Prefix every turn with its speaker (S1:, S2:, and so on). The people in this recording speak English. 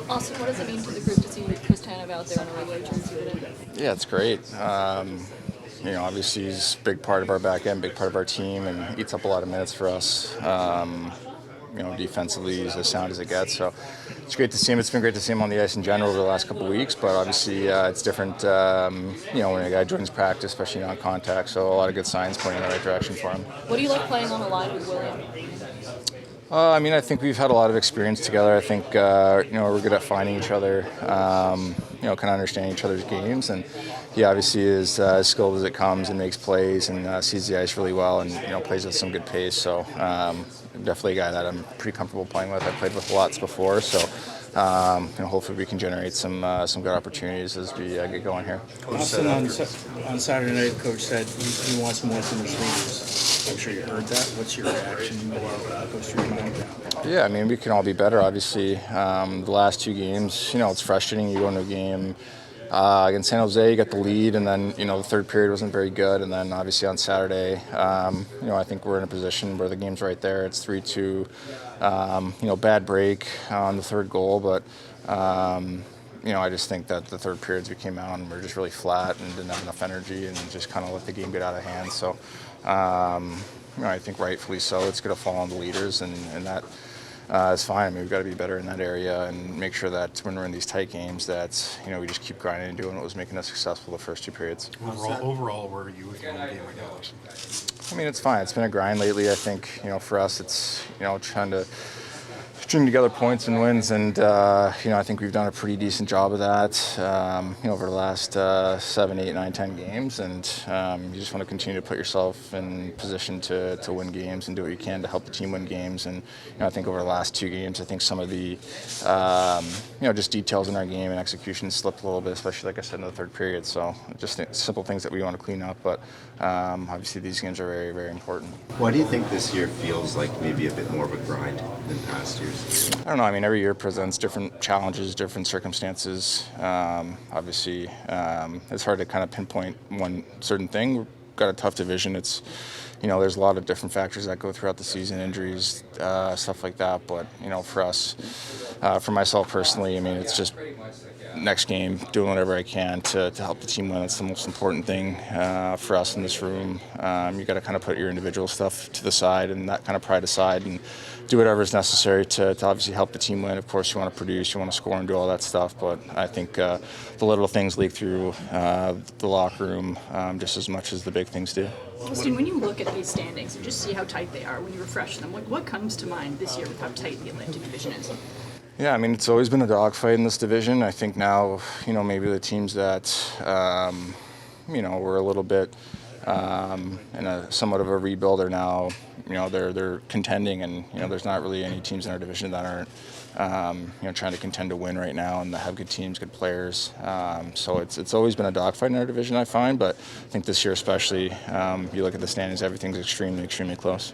S1: Austin, what does it mean to the group to see Chris Tanev out there in a regular jersey today?
S2: Yeah, it's great. Obviously he's a big part of our back end, big part of our team, and eats up a lot of minutes for us. Defensively, he's as sound as it gets. So it's great to see him. It's been great to see him on the ice in general over the last couple of weeks, but obviously it's different, when a guy joins practice, especially non-contact. So a lot of good signs pointing in the right direction for him.
S1: What do you like playing on the line with William?
S2: I think we've had a lot of experience together. I think, we're good at finding each other, kind of understanding each other's games. And he obviously is as skilled as it comes and makes plays and sees the ice really well and, plays with some good pace. So definitely a guy that I'm pretty comfortable playing with. I've played with lots before. So, hopefully we can generate some good opportunities as we get going here.
S3: Austin, on Saturday night, the coach said he wants more from his leaders. I'm sure you heard that. What's your reaction to Coach Tanev?
S2: Yeah, we can all be better, obviously. The last two games, it's frustrating. You go into a game against San Jose, you got the lead, and then, the third period wasn't very good. And then, obviously, on Saturday, I think we're in a position where the game's right there. It's 3-2. Bad break on the third goal, but I just think that the third periods we came out and we were just really flat and didn't have enough energy and just kind of let the game get out of hand. So, I think rightfully so. It's going to fall on the leaders, and that is fine. We've got to be better in that area and make sure that when we're in these tight games that, we just keep grinding and doing what was making us successful the first two periods.
S4: Overall, where are you with your own game right now?
S2: It's fine. It's been a grind lately. I think, for us, it's, trying to string together points and wins, and I think we've done a pretty decent job of that over the last 7, 8, 9, 10 games, and you just want to continue to put yourself in position to win games and do what you can to help the team win games. And I think over the last two games, I think some of the just details in our game and execution slipped a little bit, especially like I said in the third period. So just simple things that we want to clean up, but obviously these games are very, very important.
S5: Why do you think this year feels like maybe a bit more of a grind than past years?
S2: I don't know. Every year presents different challenges, different circumstances. Obviously, it's hard to kind of pinpoint one certain thing. We've got a tough division. It's, there's a lot of different factors that go throughout the season, injuries, stuff like that. But, for us, for myself personally, it's just next game, doing whatever I can to help the team win. That's the most important thing for us in this room. You got to kind of put your individual stuff to the side and that kind of pride aside and do whatever is necessary to obviously help the team win. Of course, you want to produce, you want to score and do all that stuff, but I think the little things leak through the locker room just as much as the big things do.
S1: Austin, when you look at these standings and just see how tight they are when you refresh them, what comes to mind this year with how tight the Atlantic Division is?
S2: Yeah, it's always been a dogfight in this division. I think now, maybe the teams that, were a little bit in a somewhat of a rebuild are now, they're contending, and there's not really any teams in our division that aren't, trying to contend to win right now and that have good teams, good players. So it's always been a dogfight in our division, I find, but I think this year especially, you look at the standings, everything's extremely, extremely close.